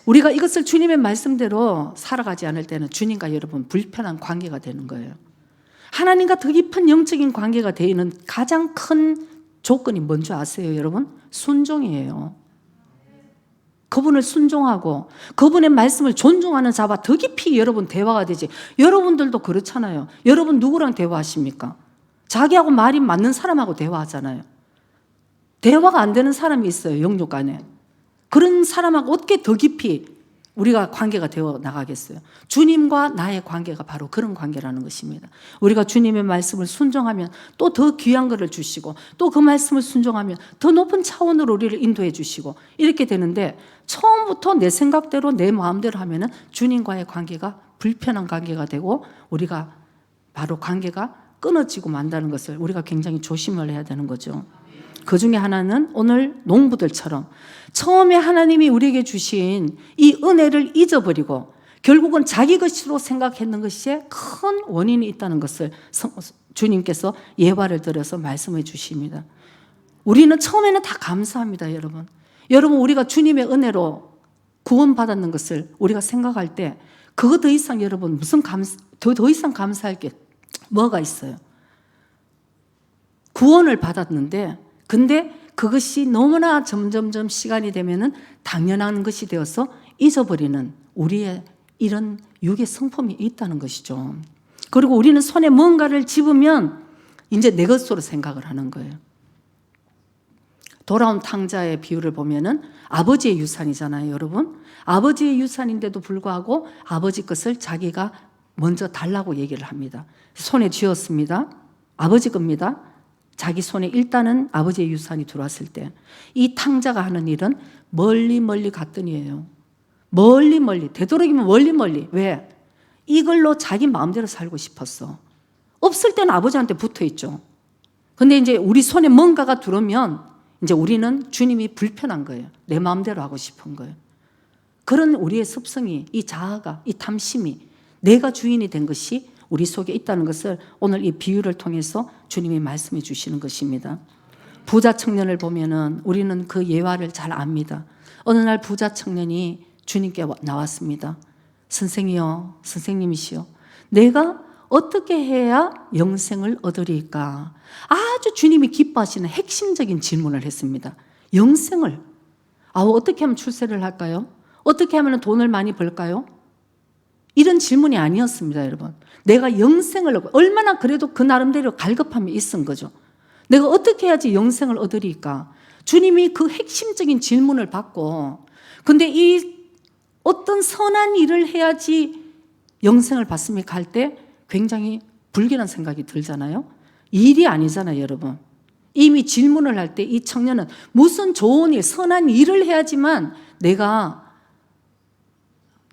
우리가 이것을 주님의 말씀대로 살아가지 않을 때는 주님과 여러분 불편한 관계가 되는 거예요. 하나님과 더 깊은 영적인 관계가 되는 가장 큰 조건이 뭔지 아세요 여러분? 순종이에요. 그분을 순종하고 그분의 말씀을 존중하는 자와 더 깊이 여러분 대화가 되지. 여러분들도 그렇잖아요. 여러분 누구랑 대화하십니까? 자기하고 말이 맞는 사람하고 대화하잖아요. 대화가 안 되는 사람이 있어요 영육 안에. 그런 사람하고 어떻게 더 깊이 우리가 관계가 되어 나가겠어요? 주님과 나의 관계가 바로 그런 관계라는 것입니다. 우리가 주님의 말씀을 순종하면 또 더 귀한 것을 주시고 또 그 말씀을 순종하면 더 높은 차원으로 우리를 인도해 주시고 이렇게 되는데 처음부터 내 생각대로 내 마음대로 하면은 주님과의 관계가 불편한 관계가 되고 우리가 바로 관계가 끊어지고 만다는 것을 우리가 굉장히 조심을 해야 되는 거죠. 그 중에 하나는 오늘 농부들처럼 처음에 하나님이 우리에게 주신 이 은혜를 잊어버리고 결국은 자기 것으로 생각했는 것이 큰 원인이 있다는 것을 주님께서 예화를 들어서 말씀해 주십니다. 우리는 처음에는 다 감사합니다 여러분. 여러분 우리가 주님의 은혜로 구원받았는 것을 우리가 생각할 때 그거 더 이상 여러분 무슨 더 이상 감사할 게 뭐가 있어요? 구원을 받았는데 근데 그것이 너무나 점점점 시간이 되면은 당연한 것이 되어서 잊어버리는 우리의 이런 육의 성품이 있다는 것이죠. 그리고 우리는 손에 뭔가를 집으면 이제 내 것으로 생각을 하는 거예요. 돌아온 탕자의 비유를 보면은 아버지의 유산이잖아요, 여러분. 아버지의 유산인데도 불구하고 아버지 것을 자기가 먼저 달라고 얘기를 합니다. 손에 쥐었습니다. 아버지 겁니다. 자기 손에 일단은 아버지의 유산이 들어왔을 때 이 탕자가 하는 일은 멀리 갔더니예요. 멀리 되도록이면 멀리. 왜? 이걸로 자기 마음대로 살고 싶었어. 없을 때는 아버지한테 붙어 있죠. 근데 이제 우리 손에 뭔가가 들어오면 이제 우리는 주님이 불편한 거예요. 내 마음대로 하고 싶은 거예요. 그런 우리의 습성이, 이 자아가, 이 탐심이 내가 주인이 된 것이 우리 속에 있다는 것을 오늘 이 비유를 통해서 주님이 말씀해 주시는 것입니다. 부자 청년을 보면은 우리는 그 예화를 잘 압니다. 어느 날 부자 청년이 주님께 나왔습니다. 선생이요, 선생님이시여, 내가 어떻게 해야 영생을 얻으리까? 아주 주님이 기뻐하시는 핵심적인 질문을 했습니다. 영생을. 어떻게 하면 출세를 할까요? 어떻게 하면 돈을 많이 벌까요? 이런 질문이 아니었습니다, 여러분. 내가 영생을 얻고, 얼마나 그래도 그 나름대로 갈급함이 있은 거죠. 내가 어떻게 해야지 영생을 얻으리까? 주님이 그 핵심적인 질문을 받고, 근데 이 어떤 선한 일을 해야지 영생을 받습니까? 할 때 굉장히 불길한 생각이 들잖아요. 일이 아니잖아요, 여러분. 이미 질문을 할 때 이 청년은 무슨 좋은 일, 선한 일을 해야지만 내가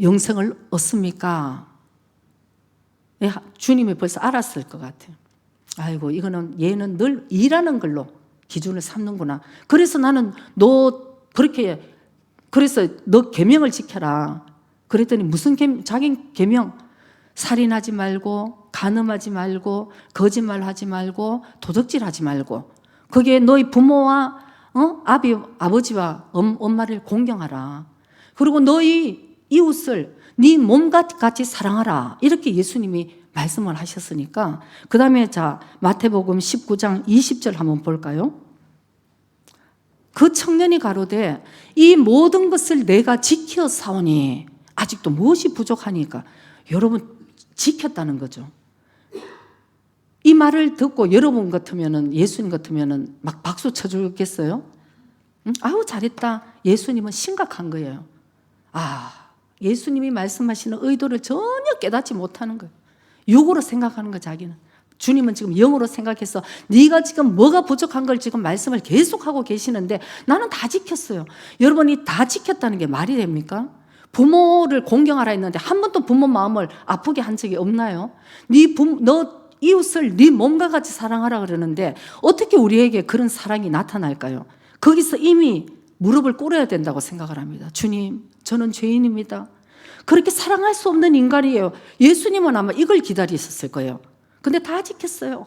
영생을 얻습니까? 주님이 벌써 알았을 것 같아요. 아이고, 이거는 얘는 늘 일하는 걸로 기준을 삼는구나. 그래서 나는 그래서 너 계명을 지켜라. 그랬더니 무슨 자기 계명? 살인하지 말고, 간음하지 말고, 거짓말하지 말고, 도둑질하지 말고. 그게 너희 부모와 아버지와 엄마를 공경하라. 그리고 너희 이웃을 네 몸같이 사랑하라. 이렇게 예수님이 말씀을 하셨으니까, 그 다음에 자 마태복음 19장 20절 한번 볼까요? 그 청년이 가로되 이 모든 것을 내가 지켜 사오니 아직도 무엇이 부족하니까. 여러분, 지켰다는 거죠. 이 말을 듣고 여러분 같으면은, 예수님 같으면은 막 박수 쳐주겠어요? 응? 아우, 잘했다. 예수님은 심각한 거예요. 예수님이 말씀하시는 의도를 전혀 깨닫지 못하는 거예요. 육으로 생각하는 거, 자기는. 주님은 지금 영으로 생각해서 네가 지금 뭐가 부족한 걸 지금 말씀을 계속하고 계시는데 나는 다 지켰어요. 여러분이 다 지켰다는 게 말이 됩니까? 부모를 공경하라 했는데 한 번도 부모 마음을 아프게 한 적이 없나요? 너 이웃을 네 몸과 같이 사랑하라 그러는데 어떻게 우리에게 그런 사랑이 나타날까요? 거기서 이미 무릎을 꿇어야 된다고 생각을 합니다. 주님, 저는 죄인입니다. 그렇게 사랑할 수 없는 인간이에요. 예수님은 아마 이걸 기다리셨을 거예요. 근데 다 지켰어요.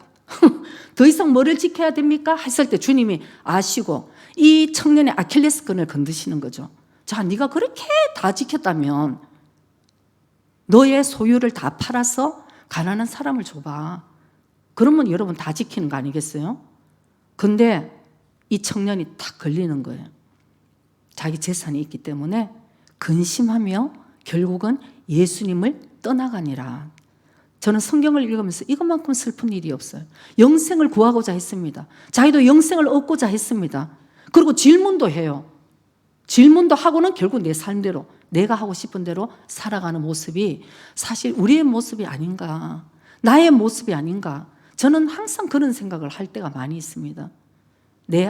더 이상 뭐를 지켜야 됩니까? 했을 때 주님이 아시고 이 청년의 아킬레스건을 건드시는 거죠. 자, 네가 그렇게 다 지켰다면 너의 소유를 다 팔아서 가난한 사람을 줘봐. 그러면 여러분 다 지키는 거 아니겠어요? 근데 이 청년이 딱 걸리는 거예요. 자기 재산이 있기 때문에 근심하며 결국은 예수님을 떠나가니라. 저는 성경을 읽으면서 이것만큼 슬픈 일이 없어요. 영생을 구하고자 했습니다. 자기도 영생을 얻고자 했습니다. 그리고 질문도 해요. 질문도 하고는 결국 내 삶대로, 내가 하고 싶은 대로 살아가는 모습이 사실 우리의 모습이 아닌가, 나의 모습이 아닌가. 저는 항상 그런 생각을 할 때가 많이 있습니다.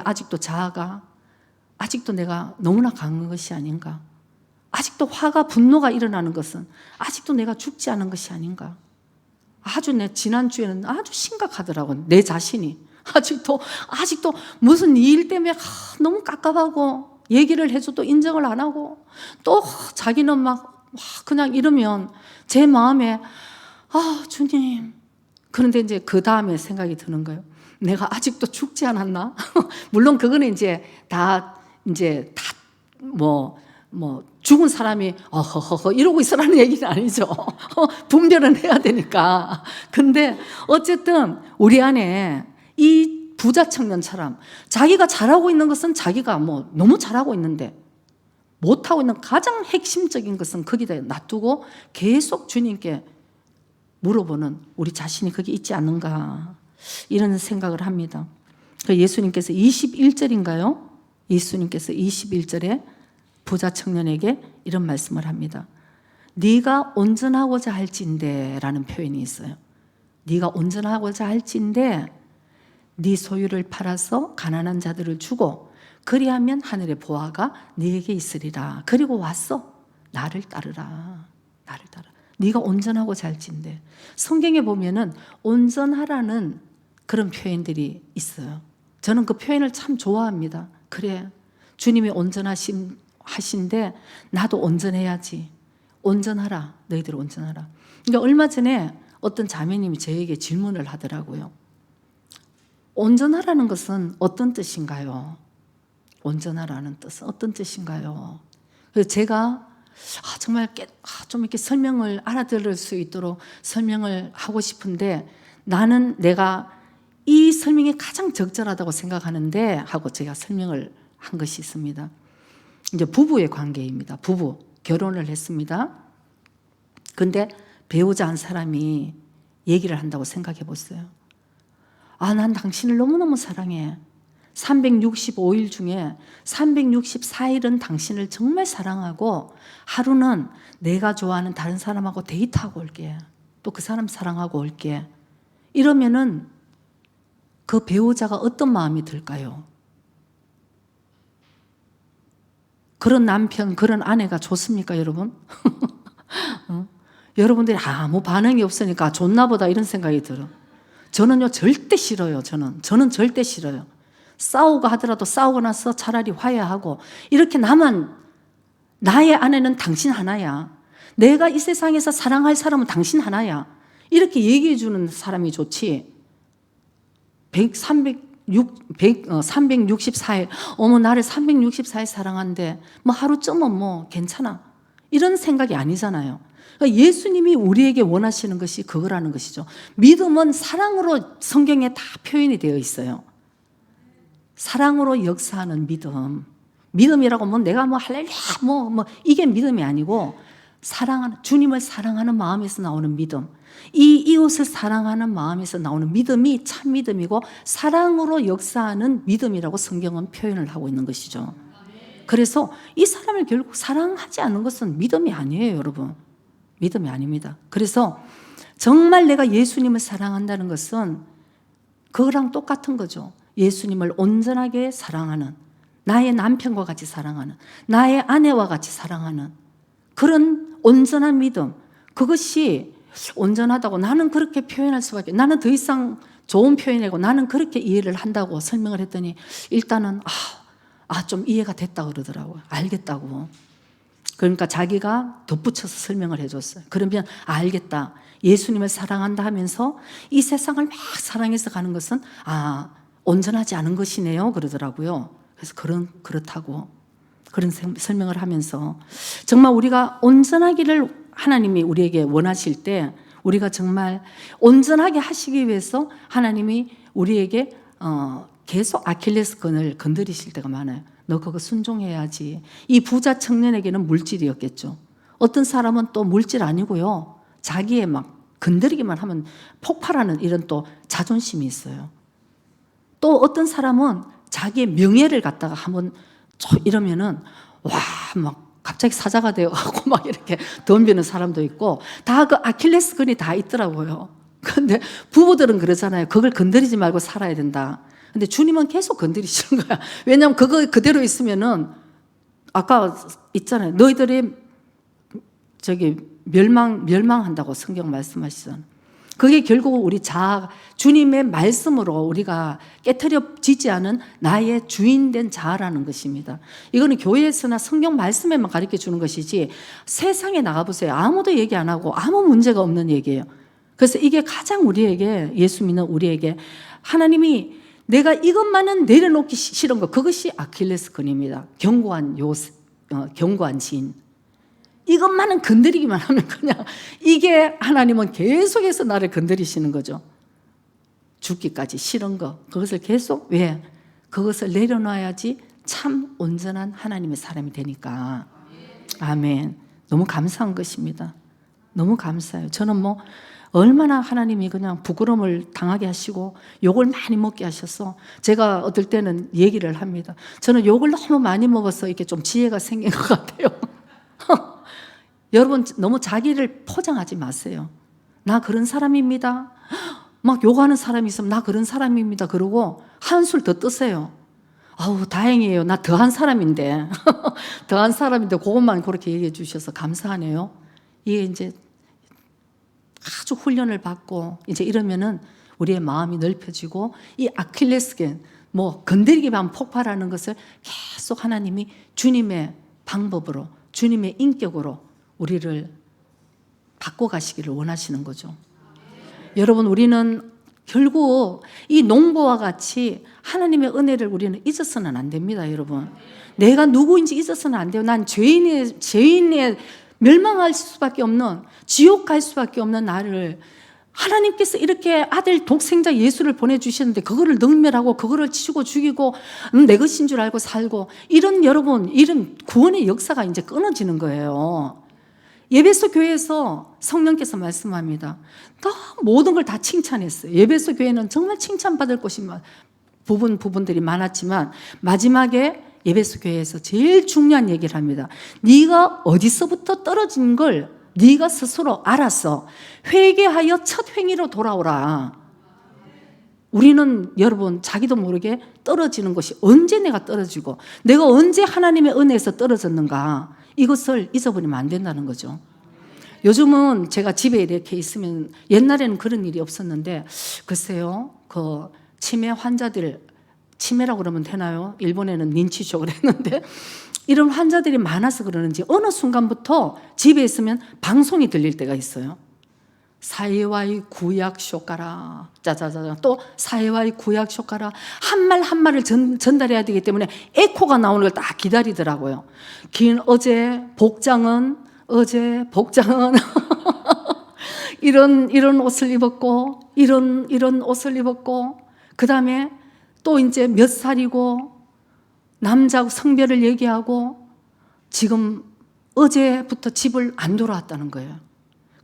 아직도 자아가, 아직도 내가 너무나 강한 것이 아닌가. 아직도 화가, 분노가 일어나는 것은 아직도 내가 죽지 않은 것이 아닌가. 지난주에는 아주 심각하더라고요. 내 자신이. 아직도 무슨 일 때문에 너무 깝깝하고 얘기를 해줘도 인정을 안 하고 또 자기는 막 그냥 이러면 제 마음에 주님. 그런데 이제 그 다음에 생각이 드는 거예요. 내가 아직도 죽지 않았나? 물론 그거는 다 죽은 사람이 허허허 이러고 있으라는 얘기는 아니죠. 분별은 해야 되니까. 근데 어쨌든 우리 안에 이 부자 청년처럼 자기가 잘하고 있는 것은 자기가 너무 잘하고 있는데 못하고 있는 가장 핵심적인 것은 거기다 놔두고 계속 주님께 물어보는 우리 자신이 거기 있지 않는가, 이런 생각을 합니다. 예수님께서 21절인가요? 예수님께서 21절에 부자 청년에게 이런 말씀을 합니다. 네가 온전하고자 할진대 라는 표현이 있어요. 네가 온전하고자 할진대 네 소유를 팔아서 가난한 자들을 주고 그리하면 하늘의 보화가 네게 있으리라. 그리고 와서 나를 따르라. 나를 따라. 네가 온전하고 잘진대. 성경에 보면은 온전하라는 그런 표현들이 있어요. 저는 그 표현을 참 좋아합니다. 그래, 주님이 온전하신데 나도 온전해야지. 온전하라. 너희들 온전하라. 그러니까 얼마 전에 어떤 자매님이 저에게 질문을 하더라고요. 온전하라는 것은 어떤 뜻인가요? 온전하라는 뜻은 어떤 뜻인가요? 그래서 제가 정말 좀 이렇게 설명을 알아들을 수 있도록 설명을 하고 싶은데 나는 내가 이 설명이 가장 적절하다고 생각하는데 하고 제가 설명을 한 것이 있습니다. 이제 부부의 관계입니다. 부부 결혼을 했습니다. 근데 배우자 한 사람이 얘기를 한다고 생각해 보세요. 난 당신을 너무너무 사랑해. 365일 중에 364일은 당신을 정말 사랑하고 하루는 내가 좋아하는 다른 사람하고 데이트하고 올게. 또 그 사람 사랑하고 올게. 이러면은 그 배우자가 어떤 마음이 들까요? 그런 남편, 그런 아내가 좋습니까, 여러분? 여러분들이 아무 반응이 없으니까 좋나 보다 이런 생각이 들어. 저는요, 절대 싫어요. 저는 절대 싫어요. 싸우고 하더라도 싸우고 나서 차라리 화해하고 이렇게 나의 아내는 당신 하나야. 내가 이 세상에서 사랑할 사람은 당신 하나야. 이렇게 얘기해 주는 사람이 좋지. 364일, 나를 364일 사랑한대. 뭐 하루쯤은 뭐 괜찮아. 이런 생각이 아니잖아요. 그러니까 예수님이 우리에게 원하시는 것이 그거라는 것이죠. 믿음은 사랑으로 성경에 다 표현이 되어 있어요. 사랑으로 역사하는 믿음. 믿음이라고 뭐 내가 뭐 할렐루야 뭐 이게 믿음이 아니고 주님을 사랑하는 마음에서 나오는 믿음. 이 이웃을 사랑하는 마음에서 나오는 믿음이 참 믿음이고 사랑으로 역사하는 믿음이라고 성경은 표현을 하고 있는 것이죠. 그래서 이 사람을 결국 사랑하지 않는 것은 믿음이 아니에요, 여러분. 믿음이 아닙니다. 그래서 정말 내가 예수님을 사랑한다는 것은 그거랑 똑같은 거죠. 예수님을 온전하게 사랑하는, 나의 남편과 같이 사랑하는, 나의 아내와 같이 사랑하는 그런 온전한 믿음. 그것이 온전하다고 나는 그렇게 표현할 수밖에, 나는 더 이상 좋은 표현이고 나는 그렇게 이해를 한다고 설명을 했더니 일단은 좀 이해가 됐다 그러더라고요. 알겠다고. 그러니까 자기가 덧붙여서 설명을 해줬어요. 그러면 알겠다. 예수님을 사랑한다 하면서 이 세상을 막 사랑해서 가는 것은 온전하지 않은 것이네요 그러더라고요. 그래서 그렇다고 그런 설명을 하면서 정말 우리가 온전하기를 하나님이 우리에게 원하실 때 우리가 정말 온전하게 하시기 위해서 하나님이 우리에게 계속 아킬레스건을 건드리실 때가 많아요. 너 그거 순종해야지. 이 부자 청년에게는 물질이었겠죠. 어떤 사람은 또 물질 아니고요. 자기의 막 건드리기만 하면 폭발하는 이런 또 자존심이 있어요. 또 어떤 사람은 자기의 명예를 갖다가 한번 이러면은 막 갑자기 사자가 되어가고 막 이렇게 덤비는 사람도 있고 다 그 아킬레스건이 다 있더라고요. 그런데 부부들은 그러잖아요. 그걸 건드리지 말고 살아야 된다. 근데 주님은 계속 건드리시는 거야. 왜냐하면 그거 그대로 있으면은 아까 있잖아요. 너희들이 멸망한다고 성경 말씀하시잖아요. 그게 결국 우리 주님의 말씀으로 우리가 깨트려지지 않은 나의 주인된 자아라는 것입니다. 이거는 교회에서나 성경 말씀에만 가르쳐 주는 것이지 세상에 나가보세요. 아무도 얘기 안 하고 아무 문제가 없는 얘기예요. 그래서 이게 가장 우리에게, 예수 믿는 우리에게 하나님이 내가 이것만은 내려놓기 싫은 것, 그것이 아킬레스건입니다. 견고한 진. 이것만은 건드리기만 하면 그냥 이게 하나님은 계속해서 나를 건드리시는 거죠. 죽기까지 싫은 거, 그것을 계속 왜? 그것을 내려놔야지 참 온전한 하나님의 사람이 되니까. 아멘. 너무 감사한 것입니다. 너무 감사해요. 저는 뭐 얼마나 하나님이 그냥 부끄러움을 당하게 하시고 욕을 많이 먹게 하셔서 제가 어떨 때는 얘기를 합니다. 저는 욕을 너무 많이 먹어서 이렇게 좀 지혜가 생긴 것 같아요. 여러분 너무 자기를 포장하지 마세요. 나 그런 사람입니다. 막 욕하는 사람이 있으면 나 그런 사람입니다. 그러고 한술 더 뜨세요. 다행이에요. 나 더한 사람인데. 더한 사람인데 그것만 그렇게 얘기해 주셔서 감사하네요. 이게 이제 아주 훈련을 받고 이제 이러면은 우리의 마음이 넓혀지고 이 아킬레스腱 뭐 건드리기만 폭발하는 것을 계속 하나님이 주님의 방법으로 주님의 인격으로 우리를 바꿔가시기를 원하시는 거죠. 여러분, 우리는 결국 이 농부와 같이 하나님의 은혜를 우리는 잊어서는 안 됩니다. 여러분, 내가 누구인지 잊어서는 안 돼요. 난 죄인의 멸망할 수밖에 없는, 지옥 갈 수밖에 없는 나를 하나님께서 이렇게 아들 독생자 예수를 보내주셨는데 그거를 능멸하고 그거를 치고 죽이고 내 것인 줄 알고 살고, 이런 여러분, 이런 구원의 역사가 이제 끊어지는 거예요. 예배소 교회에서 성령께서 말씀합니다. 다 모든 걸 다 칭찬했어요. 예배소 교회는 정말 칭찬받을 것이 부분들이 많았지만 마지막에 예배소 교회에서 제일 중요한 얘기를 합니다. 네가 어디서부터 떨어진 걸 네가 스스로 알아서 회개하여 첫 행위로 돌아오라. 우리는 여러분, 자기도 모르게 떨어지는 것이, 언제 내가 떨어지고 내가 언제 하나님의 은혜에서 떨어졌는가, 이것을 잊어버리면 안 된다는 거죠. 요즘은 제가 집에 이렇게 있으면, 옛날에는 그런 일이 없었는데, 글쎄요, 그 치매 환자들, 치매라고 그러면 되나요? 일본에는 닌치쇼 그랬는데, 이런 환자들이 많아서 그러는지 어느 순간부터 집에 있으면 방송이 들릴 때가 있어요. 사회와의 구약 쇼가라, 짜자자자, 또 사회와의 구약 쇼가라, 한 말 한 말을 전달해야 되기 때문에 에코가 나오는 걸 딱 기다리더라고요. 어제 복장은 이런 옷을 입었고, 이런 옷을 입었고, 그 다음에 또 이제 몇 살이고, 남자 성별을 얘기하고, 지금 어제부터 집을 안 돌아왔다는 거예요.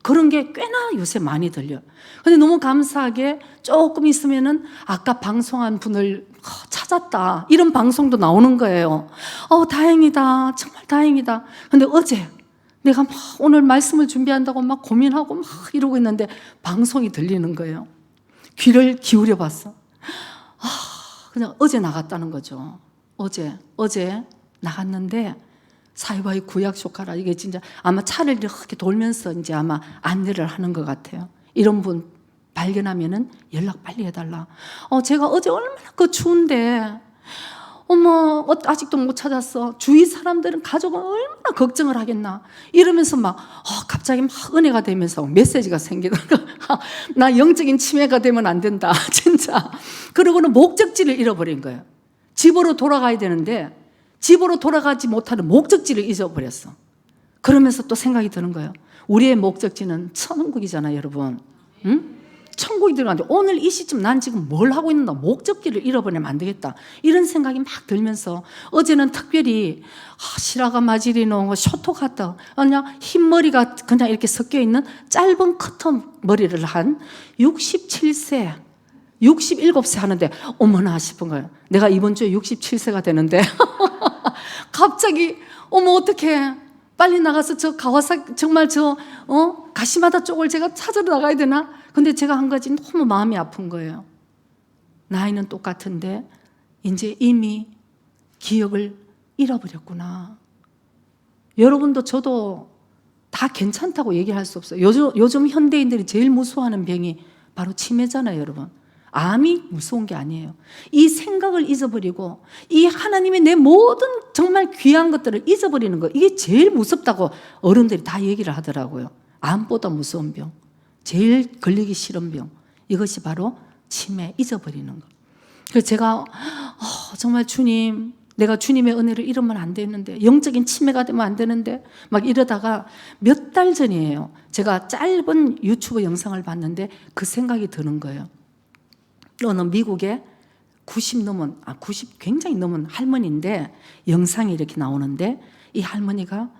그런 게 꽤나 요새 많이 들려요. 근데 너무 감사하게 조금 있으면은 아까 방송한 분을 찾았다, 이런 방송도 나오는 거예요. 다행이다, 정말 다행이다. 근데 어제 내가 막 오늘 말씀을 준비한다고 막 고민하고 막 이러고 있는데 방송이 들리는 거예요. 귀를 기울여 봤어. 그냥 어제 나갔다는 거죠. 어제 나갔는데 사회와의 구약 쇼카라, 이게 진짜 아마 차를 이렇게 돌면서 이제 아마 안내를 하는 것 같아요. 이런 분 발견하면은 연락 빨리 해달라. 제가 어제 얼마나 그 추운데, 아직도 못 찾았어. 주위 사람들은, 가족은 얼마나 걱정을 하겠나. 이러면서 막, 갑자기 막 은혜가 되면서 메시지가 생기더라고요. 나 영적인 치매가 되면 안 된다, 진짜. 그러고는 목적지를 잃어버린 거예요. 집으로 돌아가야 되는데, 집으로 돌아가지 못하는 목적지를 잊어버렸어. 그러면서 또 생각이 드는 거예요. 우리의 목적지는 천국이잖아요, 여러분. 응? 천국이 들어가는데 오늘 이 시점 난 지금 뭘 하고 있는가, 목적지를 잃어버리면 안 되겠다, 이런 생각이 막 들면서 어제는 특별히 시라가 마지리노 쇼토 같다, 그냥 흰머리가 그냥 이렇게 섞여 있는 짧은 커터 머리를 한 67세 67세 하는데 어머나 싶은 거예요. 내가 이번 주에 67세가 되는데 갑자기 어떡해, 빨리 나가서 저 가와사키, 정말 가시마다 쪽을 제가 찾으러 나가야 되나? 근데 제가 한 가지 너무 마음이 아픈 거예요. 나이는 똑같은데 이제 이미 기억을 잃어버렸구나. 여러분도 저도 다 괜찮다고 얘기할 수 없어요. 요즘 현대인들이 제일 무서워하는 병이 바로 치매잖아요, 여러분. 암이 무서운 게 아니에요. 이 생각을 잊어버리고 이 하나님의 내 모든 정말 귀한 것들을 잊어버리는 거, 이게 제일 무섭다고 어른들이 다 얘기를 하더라고요. 암보다 무서운 병, 제일 걸리기 싫은 병, 이것이 바로 치매, 잊어버리는 거. 그래서 제가 정말 주님, 내가 주님의 은혜를 잃으면 안 되는데, 영적인 치매가 되면 안 되는데 막 이러다가 몇 달 전이에요. 제가 짧은 유튜브 영상을 봤는데 그 생각이 드는 거예요. 어느 미국에 90 굉장히 넘은 할머니인데 영상이 이렇게 나오는데, 이 할머니가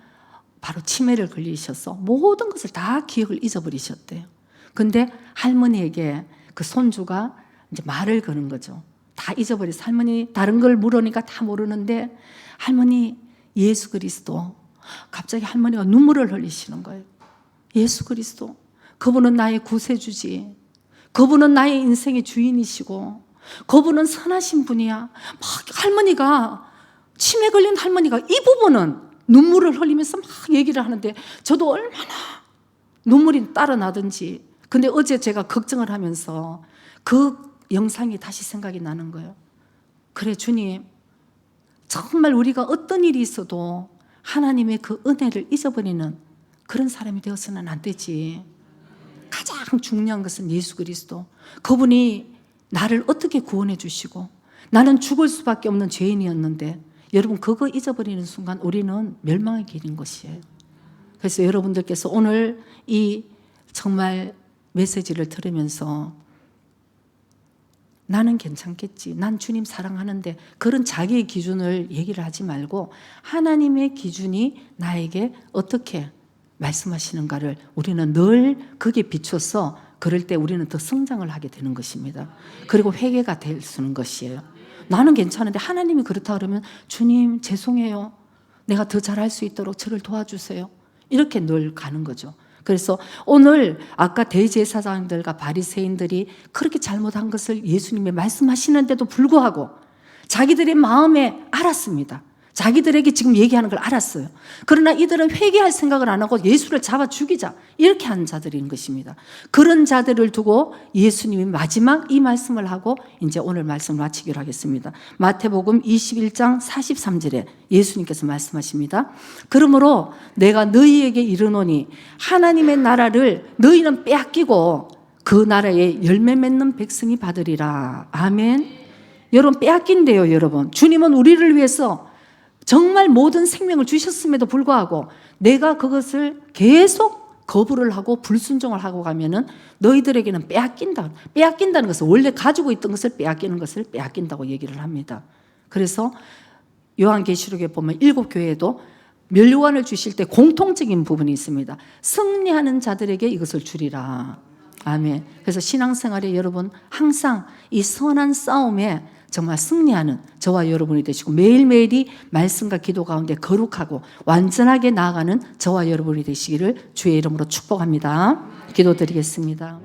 바로 치매를 걸리셔서 모든 것을 다 기억을 잊어버리셨대요. 근데 할머니에게 그 손주가 이제 말을 거는 거죠. 다 잊어버려서, 할머니 다른 걸 물으니까 다 모르는데, 할머니 예수 그리스도, 갑자기 할머니가 눈물을 흘리시는 거예요. 예수 그리스도, 그분은 나의 구세주지, 그분은 나의 인생의 주인이시고 그분은 선하신 분이야. 막 할머니가, 치매 걸린 할머니가 이 부분은 눈물을 흘리면서 막 얘기를 하는데, 저도 얼마나 눈물이 따라 나든지 근데 어제 제가 걱정을 하면서 그 영상이 다시 생각이 나는 거예요. 그래, 주님, 정말 우리가 어떤 일이 있어도 하나님의 그 은혜를 잊어버리는 그런 사람이 되어서는 안 되지. 가장 중요한 것은 예수 그리스도. 그분이 나를 어떻게 구원해 주시고 나는 죽을 수밖에 없는 죄인이었는데, 여러분, 그거 잊어버리는 순간 우리는 멸망의 길인 것이에요. 그래서 여러분들께서 오늘 이 정말 메시지를 들으면서 나는 괜찮겠지, 난 주님 사랑하는데, 그런 자기의 기준을 얘기를 하지 말고 하나님의 기준이 나에게 어떻게 말씀하시는가를 우리는 늘 거기에 비춰서, 그럴 때 우리는 더 성장을 하게 되는 것입니다. 그리고 회개가 될 수 있는 것이에요. 나는 괜찮은데 하나님이 그렇다 그러면 주님 죄송해요, 내가 더 잘할 수 있도록 저를 도와주세요, 이렇게 늘 가는 거죠. 그래서 오늘 아까 대제사장들과 바리새인들이 그렇게 잘못한 것을 예수님이 말씀하시는데도 불구하고 자기들의 마음에 알았습니다. 자기들에게 지금 얘기하는 걸 알았어요. 그러나 이들은 회개할 생각을 안 하고 예수를 잡아 죽이자, 이렇게 한 자들인 것입니다. 그런 자들을 두고 예수님이 마지막 이 말씀을 하고 이제 오늘 말씀을 마치기로 하겠습니다. 마태복음 21장 43절에 예수님께서 말씀하십니다. 그러므로 내가 너희에게 이르노니 하나님의 나라를 너희는 빼앗기고 그 나라에 열매 맺는 백성이 받으리라. 아멘. 여러분, 빼앗긴대요. 여러분, 주님은 우리를 위해서 정말 모든 생명을 주셨음에도 불구하고 내가 그것을 계속 거부를 하고 불순종을 하고 가면은 너희들에게는 빼앗긴다. 빼앗긴다는 것은 원래 가지고 있던 것을 빼앗기는 것을 빼앗긴다고 얘기를 합니다. 그래서 요한계시록에 보면 7교회에도 멸류관을 주실 때 공통적인 부분이 있습니다. 승리하는 자들에게 이것을 주리라. 아멘. 그래서 신앙생활에 여러분 항상 이 선한 싸움에 정말 승리하는 저와 여러분이 되시고 매일매일이 말씀과 기도 가운데 거룩하고 완전하게 나아가는 저와 여러분이 되시기를 주의 이름으로 축복합니다. 기도드리겠습니다.